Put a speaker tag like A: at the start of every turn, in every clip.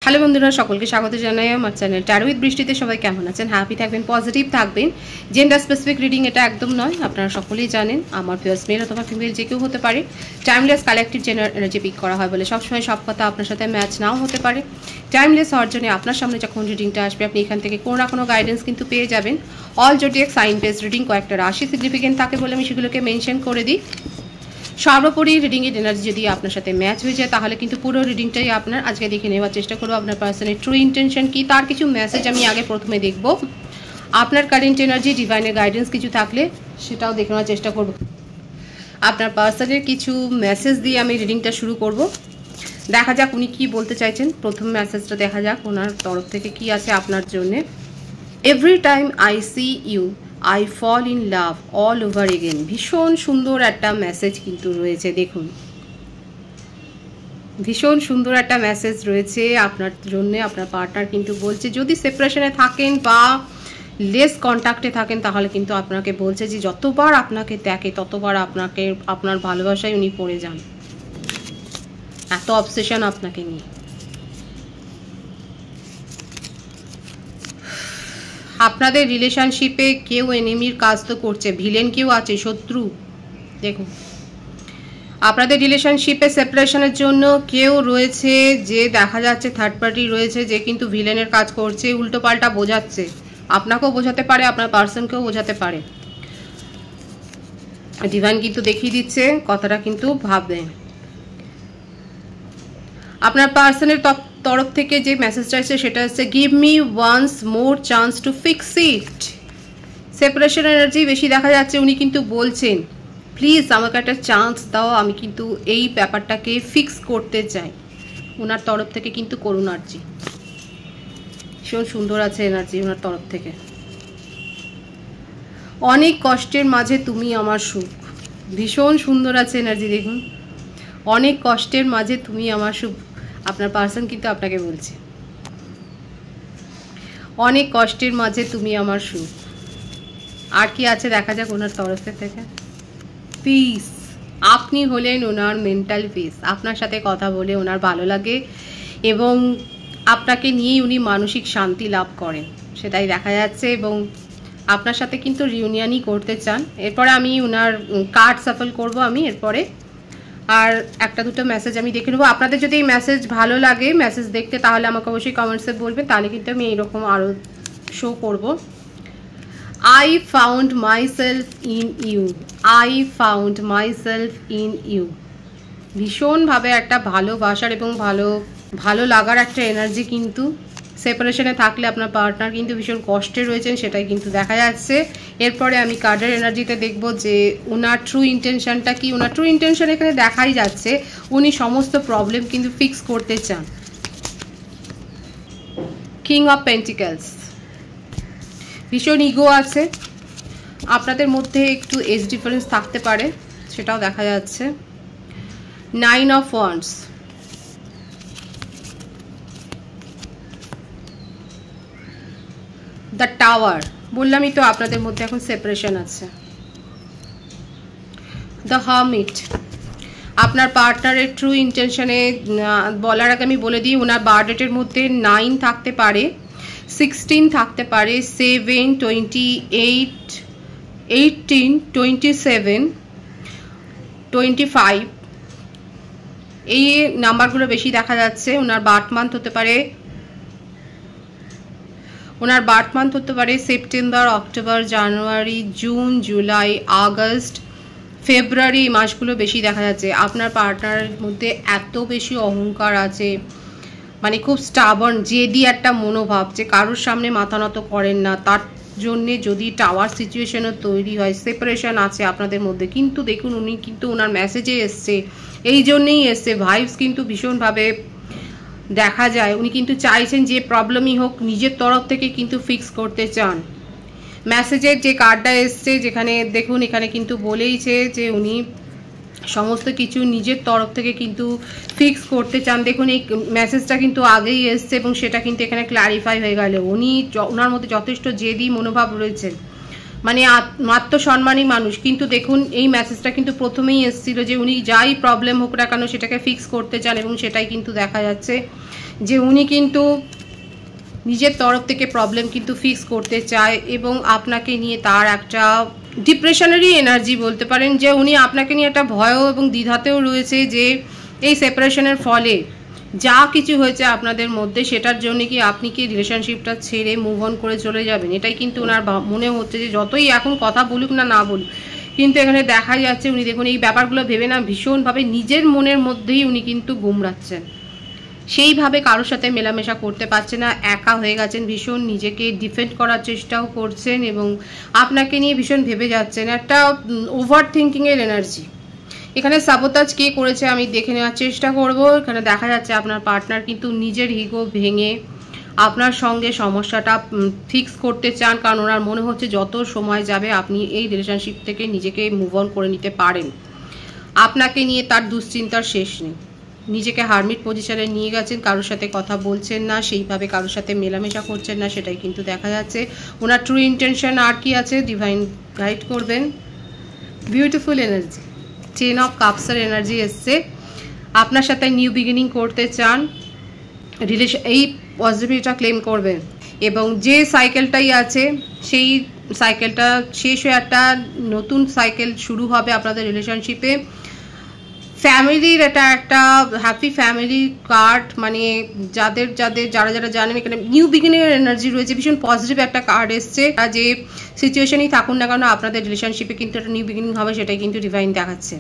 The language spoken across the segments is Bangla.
A: হ্যালো বন্ধুরা, সকলকে স্বাগত জানাই আমার চ্যানেল ট্যারো উইথ বৃষ্টিতে। সবাই কেমন আছেন? হ্যাপি থাকবেন, পজিটিভ থাকবেন। জেন্ডার স্পেসিফিক রিডিং এটা একদম নয়, আপনারা সকলেই জানেন। আমার ভিউয়ার্স মেল অথবা ফিমেল যে কেউ হতে পারে। Timeless collective general energy pick করা হয় বলে সবসময় সব কথা আপনার সাথে ম্যাচ নাও হতে পারে। টাইমলেস হওয়ার জন্য আপনার সামনে যখন রিডিংটা আসবে আপনি এখান থেকে কোনো না কোনো গাইডেন্স কিন্তু পেয়ে যাবেন। All zodiac sign based reading, কয়েকটা রাশি সিগনিফিকেন্ট থাকে বলে আমি সেগুলোকে মেনশন করে দিই। সর্বোপরি রিডিংয়ের এনার্জি যদি আপনার সাথে ম্যাচ হয়ে যায় তাহলে কিন্তু পুরো রিডিংটাই আপনার। আজকে দেখে নেওয়ার চেষ্টা করবো আপনার পার্সনের ট্রু ইন্টেনশন কি, তার কিছু মেসেজ আমি আগে প্রথমে দেখব। আপনার কারেন্ট এনার্জি, ডিভাইনের গাইডেন্স কিছু থাকলে সেটাও দেখে নেওয়ার চেষ্টা করব। আপনার পার্সনের কিছু মেসেজ দিয়ে আমি রিডিংটা শুরু করব। দেখা যাক উনি কি বলতে চাইছেন। প্রথম মেসেজটা দেখা যাক ওনার তরফ থেকে কি আছে আপনার জন্যে। Every time I see you I fall in love all over again. ভীষণ সুন্দর একটা মেসেজ কিন্তু রয়েছে, দেখুন ভীষণ সুন্দর একটা মেসেজ রয়েছে আপনার জন্য। আপনার পার্টনার কিন্তু বলছে যদি সেপারেশনে থাকেন বা লেস কন্ট্যাক্টে থাকেন তাহলে কিন্তু আপনাকে বলছে যে যতবার আপনাকে দেখে ততবার আপনাকে আপনার ভালোবাসায় উনি পড়ে যান, এত অবসেশন আপনাকে নিয়ে। আপনাদের রিলেশনশিপে কেউ এনিমির কাজ তো করছে, ভিলেন কেউ আছে, শত্রু। দেখুন আপনাদের রিলেশনশিপে সেপারেশনের জন্য কেউ রয়েছে যে দেখা যাচ্ছে থার্ড পার্টি রয়েছে যে কিন্তু ভিলেনের কাজ করছে, উল্টো পাল্টা বোঝাচ্ছে। আপনাকেও বোঝাতে পারে, আপনার পার্সনকেও বোঝাতে পারে। ডিভাইন কিন্তু দেখিয়ে দিচ্ছে কথাটা কিন্তু ভাববেন। আপনার পার্সনের তরফ থেকে যে মেসেজটা আসছে সেটা হচ্ছে give me once more chance to fix it. Separation energy বেশি দেখা যাচ্ছে, উনি কিন্তু বলছেন প্লিজ আমাকে একটা চান্স দাও, আমি কিন্তু এই ব্যাপারটাকে ফিক্স করতে চাই। ওনার তরফ থেকে কিন্তু করুণার্জি ভীষণ সুন্দর আছে এনার্জি ওনার তরফ থেকে। অনেক কষ্টের মাঝে তুমি আমার সুখ, ভীষণ সুন্দর আছে এনার্জি। দেখুন অনেক কষ্টের মাঝে তুমি আমার সুখ, আপনার পার্সন কিন্তু আপনাকে বলছে অনেক কষ্টের মাঝে তুমি আমার সুখ। আর কি আছে দেখা যাক ওনার তরফ থেকে। পিস, আপনি হলেন ওনার মেন্টাল পিস। আপনার সাথে কথা বলে ওনার ভালো লাগে এবং আপনাকে নিয়েই উনি মানসিক শান্তি লাভ করেন, সেটাই দেখা যাচ্ছে। এবং আপনার সাথে কিন্তু রিউনিয়নই করতে চান। এরপরে আমি ওনার কার্ড সাফল করব আমি এরপরে, আর একটা দুটো মেসেজ আমি দেখে নেবো। আপনাদের যদি এই মেসেজ ভালো লাগে মেসেজ দেখতে তাহলে আমাকে অবশ্যই কমেন্টসে বলবেন, তাহলে কিন্তু আমি এইরকম আরও শো করব। I found myself in you. I found myself in you. ভীষণভাবে একটা ভালোবাসার এবং ভালো লাগার একটা এনার্জি কিন্তু। সেপারেশনে থাকলে আপনার পার্টনার কিন্তু ভীষণ কষ্টে রয়েছেন, সেটাই কিন্তু দেখা যাচ্ছে। এরপরে আমি কার্ডের এনার্জিতে দেখব যে ওনার ট্রু ইন্টেনশনটা কি। ওনার ট্রু ইন্টেনশন এখানে দেখাই যাচ্ছে উনি সমস্ত প্রবলেম কিন্তু ফিক্স করতে চান। কিং অফ পেন্টিকলস, ভীষণ ইগো আছে আপনাদের মধ্যে, একটু এজ ডিফারেন্স থাকতে পারে সেটাও দেখা যাচ্ছে। Nine of wands, the tower, বললামই তো আপনাদের মধ্যে এখন সেপারেশন আছে। দ্য হারমিট, আপনার পার্টনারের ট্রু ইন্টেনশনে বলার আগে আমি বলে দিই ওনার বার্থডেটের মধ্যে 9 থাকতে পারে, 16 থাকতে পারে, 7, 28, 18, 27, 25 এই নাম্বারগুলো বেশি দেখা যাচ্ছে। ওনার বার্থ মান্থ হতে পারে সেপ্টেম্বর, অক্টোবর, জানুয়ারি, জুন, জুলাই, আগস্ট, ফেব্রুয়ারি, এই মাসগুলো বেশি দেখা যাচ্ছে। আপনার পার্টনারের মধ্যে এত বেশি অহংকার আছে, মানে খুব স্টাবর্ন, জেদি একটা মনোভাব, যে কারোর সামনে মাথা নত করেন না। তার জন্যে যদি টাওয়ার সিচুয়েশনও তৈরি হয়, সেপারেশন আছে আপনাদের মধ্যে, কিন্তু দেখুন উনি কিন্তু ওনার মেসেজে এসছে, এই জন্যেই এসছে। ভাইবস কিন্তু ভীষণভাবে দেখা যায় উনি কিন্তু চাইছেন যে প্রবলেমই হোক নিজের তরফ থেকে কিন্তু ফিক্স করতে চান। মেসেজের যে কার্ডটা এসছে যেখানে দেখুন এখানে কিন্তু বলেইছে যে উনি সমস্ত কিছু নিজের তরফ থেকে কিন্তু ফিক্স করতে চান। দেখুন এই মেসেজটা কিন্তু আগেই এসছে এবং সেটা কিন্তু এখানে ক্লারিফাই হয়ে গেল। উনি ওনার মধ্যে যথেষ্ট জেদি মনোভাব রয়েছে, মানে আত্মসম্মানী মানুষ। কিন্তু দেখুন এই মেসেজটা কিন্তু প্রথমেই এসেছিল যে উনি যাই প্রবলেম হোক না কেন সেটাকে ফিক্স করতে চান, এবং সেটাই কিন্তু দেখা যাচ্ছে যে উনি কিন্তু নিজের তরফ থেকে প্রবলেম কিন্তু ফিক্স করতে চায়, এবং আপনাকে নিয়ে তার একটা ডিপ্রেশনেরই এনার্জি বলতে পারেন, যে উনি আপনাকে নিয়ে একটা ভয়ও এবং দ্বিধাতেও রয়েছে যে এই সেপারেশনের ফলে যা কিছু হয়েছে আপনাদের মধ্যে সেটার জন্য কি আপনি কি রিলেশনশিপটা ছেড়ে মুভ অন করে চলে যাবেন। এটাই কিন্তু ওনার মনে হচ্ছে, যে যতই এখন কথা বলুক না না বলুক, কিন্তু এখানে দেখা যাচ্ছে উনি দেখুন এই ব্যাপারগুলো ভেবে না ভীষণভাবে নিজের মনের মধ্যেই উনি কিন্তু গুমরাচ্ছেন, সেইভাবে কারোর সাথে মেলামেশা করতে পারছে না, একা হয়ে গেছেন ভীষণ, নিজেকে ডিফেন্ড করার চেষ্টাও করছেন এবং আপনাকে নিয়ে ভীষণ ভেবে যাচ্ছেন, একটা ওভার থিঙ্কিংয়ের এনার্জি। এখানে সাবোতাজ কে করেছে আমি দেখে নেওয়ার চেষ্টা করব। এখানে দেখা যাচ্ছে আপনার পার্টনার কিন্তু নিজের ইগো ভেঙে আপনার সঙ্গে সমস্যাটা ফিক্স করতে চান, কারণ ওনার মনে হচ্ছে যত সময় যাবে আপনি এই রিলেশনশিপ থেকে নিজেকে মুভ অন করে নিতে পারেন। আপনাকে নিয়ে তার দুশ্চিন্তার শেষ নেই, নিজেকে হারমিট পজিশনে নিয়ে গেছেন, কারোর সাথে কথা বলছেন না, সেইভাবে কারোর সাথে মেলামেশা করছেন না, সেটাই কিন্তু দেখা যাচ্ছে। ওনার ট্রু ইন্টেনশন আর কি আছে ডিভাইন গাইড করবেন। বিউটিফুল এনার্জি, 10 অফ কাপসের এনার্জি এসছে, আপনার সাথে নিউ বিগিনিং করতে চান, এই পজিটিভিটিটা ক্লেম করবেন, এবং যে সাইকেলটাই আছে সেই সাইকেলটা শেষ হয়ে একটা নতুন সাইকেল শুরু হবে আপনাদের রিলেশনশিপে। ফ্যামিলির এটা একটা হ্যাপি ফ্যামিলি কার্ড, মানে যারা জানেন এখানে নিউ বিগিনিং এর এনার্জি রয়েছে, ভীষণ পজিটিভ একটা কার্ড এসছে। যে সিচুয়েশনই থাকুন না কেন আপনাদের রিলেশনশিপে কিন্তু একটা নিউ বিগিনিং হবে, সেটাই কিন্তু ডিভাইন দেখাচ্ছে।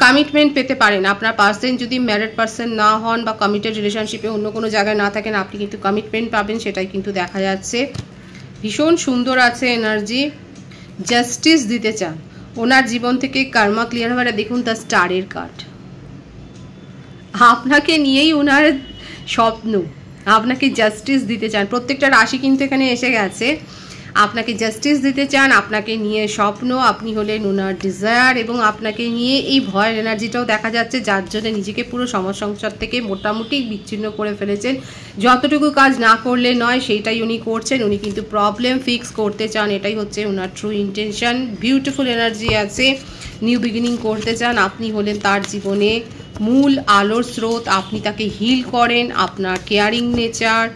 A: কমিটমেন্ট পেতে পারেন আপনার পার্সন, যদি ম্যারিড পার্সন না হন বা কমিটেড রিলেশনশিপে অন্য কোনো জায়গায় না থাকেন, আপনি কিন্তু কমিটমেন্ট পাবেন, সেটাই কিন্তু দেখা যাচ্ছে। ভীষণ সুন্দর আছে এনার্জি, জাস্টিস দিতে চান, ওনার জীবন থেকে কর্মা ক্লিয়ার হবে। দেখুন দ্য স্টারের কার্ড, আপনাকে নিয়েই ওনার স্বপ্ন, আপনাকে জাস্টিস দিতে চান, প্রত্যেকটা রাশি কিন্তু এখানে এসে গেছে, আপনাকে জাস্টিস দিতে চান, আপনাকে নিয়ে স্বপ্ন, আপনি হলেন ওনার ডিজায়ার, এবং আপনাকে নিয়ে এই ভয়ের এনার্জিটাও দেখা যাচ্ছে, যার জন্য নিজেকে পুরো সমাজ সংসার থেকে মোটামুটি বিচ্ছিন্ন করে ফেলেছেন। যতটুকু কাজ না করলে নয় সেইটাই উনি করছেন, উনি কিন্তু প্রবলেম ফিক্স করতে চান, এটাই হচ্ছে ওনার ট্রু ইন্টেনশন। বিউটিফুল এনার্জি আছে, নিউ বিগিনিং করতে চান, আপনি হলেন তার জীবনে মূল আলোর স্রোত, আপনি তাকে হিল করেন, আপনার কেয়ারিং নেচার,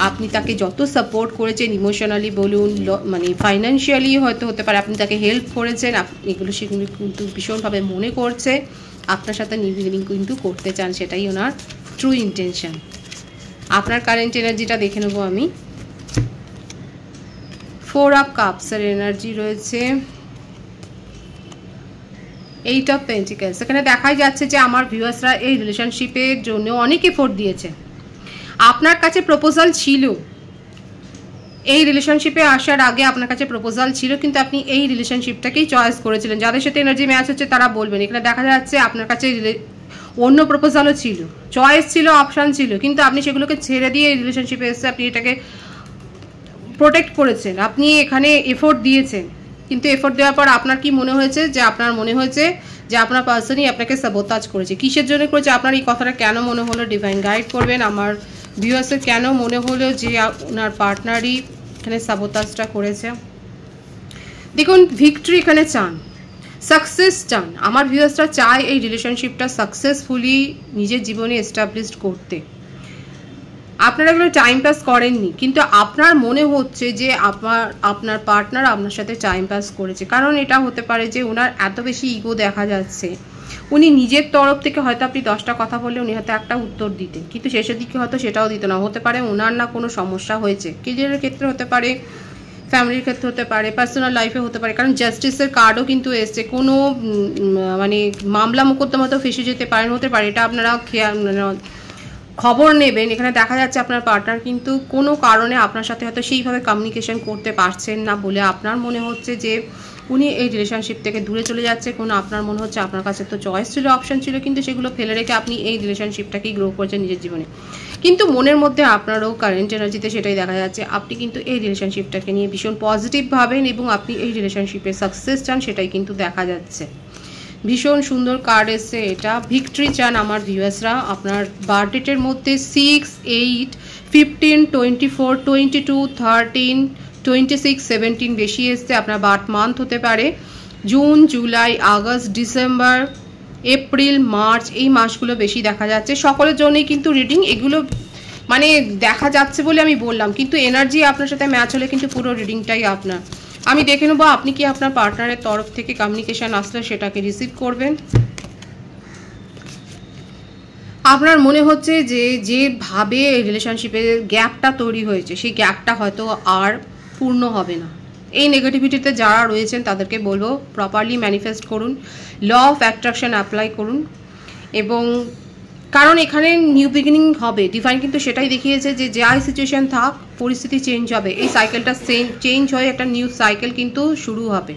A: আপনি তাকে যত সাপোর্ট করেছেন ইমোশনালি বলুন, মানে ফাইন্যান্সিয়ালি হয়তো হতে পারে আপনি তাকে হেল্প করেছেন, এগুলো সেগুলো কিন্তু ভীষণভাবে মনে করছে, আপনার সাথে নিউ বিগিনিং কিন্তু করতে চান, সেটাই ওনার ট্রু ইন্টেনশন। আপনার কারেন্ট এনার্জিটা দেখে নেবো আমি। 4 অফ কাপসের এনার্জি রয়েছে, 8 অফ পেন্টিকলস। এখানে দেখাই যাচ্ছে যে আমার ভিউয়ার্সরা এই রিলেশনশিপের জন্য অনেক এফোর্ট দিয়েছে, আপনার কাছে প্রপোজাল ছিল, এই রিলেশনশিপে আসার আগে আপনার কাছে প্রপোজাল ছিল, কিন্তু আপনি এই রিলেশনশিপটাকেই চয়েস করেছিলেন। যাদের সাথে এনার্জি ম্যাচ হচ্ছে তারা বলবেন, এখানে দেখা যাচ্ছে আপনার কাছে অন্য প্রপোজালও ছিল, চয়েস ছিল, অপশান ছিল, কিন্তু আপনি সেগুলোকে ছেড়ে দিয়ে এই রিলেশনশিপে এসে আপনি এটাকে প্রোটেক্ট করেছেন, আপনি এখানে এফোর্ট দিয়েছেন, কিন্তু এফোর্ট দেওয়ার পর আপনার কি মনে হয়েছে, যে আপনার মনে হয়েছে যে আপনার পার্সনই আপনাকে সাবোতাজ করেছে। কিসের জন্য করেছে, আপনার এই কথাটা কেন মনে হলো ডিভাইন গাইড করবেন। আমার ভিউয়ার্সের কেন মনে হলো যে ওনার পার্টনারই এখানে সাবোতাজটা করেছে। দেখুন ভিক্টরি এখানে চান, সাকসেস চান, আমার ভিউয়ার্সরা চায় এই রিলেশনশিপটা সাকসেসফুলি নিজের জীবনে এস্টাবলিশড করতে। আপনারা এগুলো টাইম পাস করেননি, কিন্তু আপনার মনে হচ্ছে যে আপনার পার্টনার আপনার সাথে টাইম পাস করেছে, কারণ এটা হতে পারে যে ওনার এত বেশি ইগো দেখা যাচ্ছে, উনি নিজের তরফ থেকে হয়তো আপনি 10টা কথা বললে উনি হয়তো একটা উত্তর দিতেন, কিন্তু শেষের দিকে হয়তো সেটাও দিত না। হতে পারে ওনার না কোনো সমস্যা হয়েছে, কেরিয়ারের ক্ষেত্রে হতে পারে, ফ্যামিলির ক্ষেত্রে হতে পারে, পার্সোনাল লাইফে হতে পারে, কারণ জাস্টিসের কার্ডও কিন্তু এসছে, কোনো মানে মামলা মোকদ্দমা তো ফেসে যেতে পারেন, হতে পারে, এটা আপনারা খবর নেবেন। এখানে দেখা যাচ্ছে আপনার পার্টনার কিন্তু কোনো কারণে আপনার সাথে হয়তো সেইভাবে কমিউনিকেশন করতে পারছেন না বলে আপনার মনে হচ্ছে যে উনি এই রিলেশনশিপ থেকে দূরে চলে যাচ্ছে, কোনো আপনার মনে হচ্ছে আপনার কাছে তো চয়েস ছিল, অপশন ছিল, কিন্তু সেগুলো ফেলে রেখে আপনি এই রিলেশনশিপটাকেই গ্রো করছেন নিজের জীবনে। কিন্তু মনের মধ্যে আপনারও কারেন্ট এনার্জিতে সেটাই দেখা যাচ্ছে, আপনি কিন্তু এই রিলেশনশিপটাকে নিয়ে ভীষণ পজিটিভ ভাবেন এবং আপনি এই রিলেশনশিপে সাকসেস চান, সেটাই কিন্তু দেখা যাচ্ছে। ভীষণ সুন্দর কার্ড এসছে এটা, ভিক্টরি চান আমার ভিউয়ার্সরা। আপনার বার্থডেটের মধ্যে 6, 8, 15, 24, 22, 13, 26, 17 বেশি এসছে। আপনার বার্থ মান্থ হতে পারে June, July, August, December, April, March, এই মাসগুলো বেশি দেখা যাচ্ছে। সকলের জন্যই কিন্তু রিডিং এগুলো মানে দেখা যাচ্ছে বলে আমি বললাম, কিন্তু এনার্জি আপনার সাথে ম্যাচ হলে কিন্তু পুরো রিডিংটাই আপনার। আমি দেখে নেবো আপনি কি আপনার পার্টনারের তরফ থেকে কমিউনিকেশন আসলে সেটাকে রিসিভ করবেন। আপনার মনে হচ্ছে যে যেভাবে রিলেশনশিপের গ্যাপটা তৈরি হয়েছে সেই গ্যাপটা হয়তো আর পূর্ণ হবে না। এই নেগেটিভিটিতে যারা রয়েছেন তাদেরকে বলবো প্রপারলি ম্যানিফেস্ট করুন, ল অফ অ্যাট্রাকশন অ্যাপ্লাই করুন। এবং কারণ এখানে নিউ বিগিনিং হবে, ডিভাইন কিন্তু সেটাই দেখিয়েছে যে যাই সিচুয়েশন থাক পরিস্থিতি চেঞ্জ হবে, এই সাইকেলটা চেঞ্জ হয়ে একটা নিউ সাইকেল কিন্তু শুরু হবে।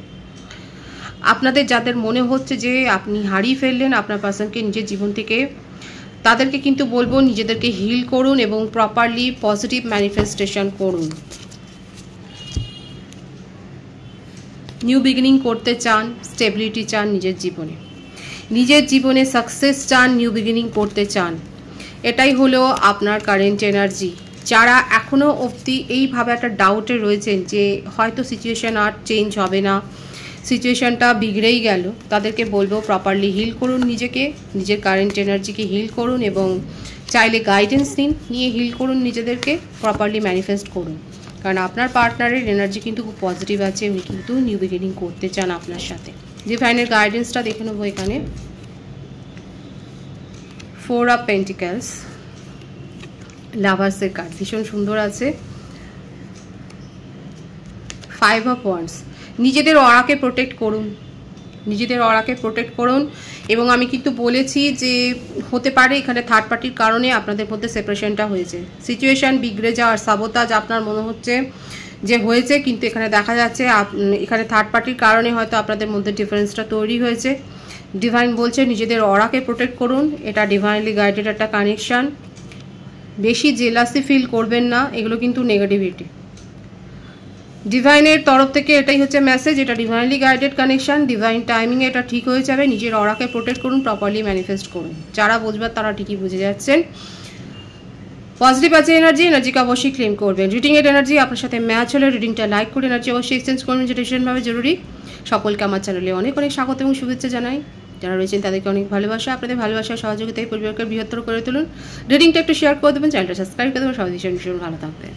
A: আপনাদের যাদের মনে হচ্ছে যে আপনি হারিয়ে ফেললেন আপনার পার্সনকে নিজের জীবন থেকে, তাদেরকে কিন্তু বলবো নিজেদেরকে হিল করুন এবং প্রপারলি পজিটিভ ম্যানিফেস্টেশন করুন। নিউ বিগিনিং করতে চান, স্টেবিলিটি চান নিজের জীবনে সাকসেস চান, নিউ বিগিনিং করতে চান, এটাই হলো আপনার কারেন্ট এনার্জি। যারা এখনও অবধি এইভাবে একটা ডাউটে রয়েছেন যে হয়তো সিচুয়েশান আর চেঞ্জ হবে না, সিচুয়েশানটা বিগড়েই গেল, তাদেরকে বলবো প্রপারলি হিল করুন নিজেকে, নিজের কারেন্ট এনার্জিকে হিল করুন এবং চাইলে গাইডেন্স নিয়ে হিল করুন নিজেদেরকে, প্রপারলি ম্যানিফেস্ট করুন। কারণ আপনার পার্টনারের এনার্জি কিন্তু খুব পজিটিভ আছে, উনি কিন্তু নিউ বিগিনিং করতে চান আপনার সাথে। ডিভাইনের গাইডেন্সটা দেখে নেবো এখানে। 4 অফ পেন্টিকেলস, লাভার্সের কার্ড ভীষণ সুন্দর আছে। 5 অফ ওয়ান্ডস, নিজেদের অরাকে প্রোটেক্ট করুন, এবং আমি কিন্তু বলেছি যে হতে পারে এখানে থার্ড পার্টির কারণে আপনাদের মধ্যে সেপারেশনটা হয়েছে, সিচুয়েশান বিগড়ে যাওয়ার সাবোতাজ আপনার মনে হচ্ছে যে হয়েছে, কিন্তু এখানে দেখা যাচ্ছে এখানে থার্ড পার্টির কারণে হয়তো আপনাদের মধ্যে ডিফারেন্সটা তৈরি হয়েছে। ডিভাইন বলছে নিজেদের অরাকে প্রোটেক্ট করুন, এটা ডিভাইনলি গাইডেড একটা কানেকশান। বেশি জেলাসি ফিল করবেন না, এগুলো কিন্তু নেগেটিভিটি। ডিভাইনের তরফ থেকে এটাই হচ্ছে মেসেজ, এটা ডিভাইনলি গাইডেড কানেকশান, ডিভাইন টাইমিংয়ে এটা ঠিক হয়ে যাবে। নিজের অরাকে প্রোটেক্ট করুন, প্রপারলি ম্যানিফেস্ট করুন। যারা বুঝবার তারা ঠিকই বুঝে যাচ্ছেন। পজিটিভ আছে এনার্জিকে অবশ্যই ক্লেম করবেন। রিডিংয়ের এনার্জি আপনার সাথে ম্যাচ হলে রিডিংটা লাইক করে এনার্জি অবশ্যই এক্সচেঞ্জ করবেন, যেটা ভীষণভাবে জরুরি। সকলকে আমার চ্যানেলে অনেক অনেক স্বাগত এবং শুভেচ্ছা জানাই। যারা রয়েছেন তাদেরকে অনেক ভালোবাসা, আপনাদের ভালোবাসা সহযোগিতায় পরিবারকে বৃহত্তর করে তুলুন। রিডিংটা একটু শেয়ার করে দেবেন, চ্যানেলটা সাবস্ক্রাইব করে দেবেন, সবাই ভীষণ ভালো থাকবেন।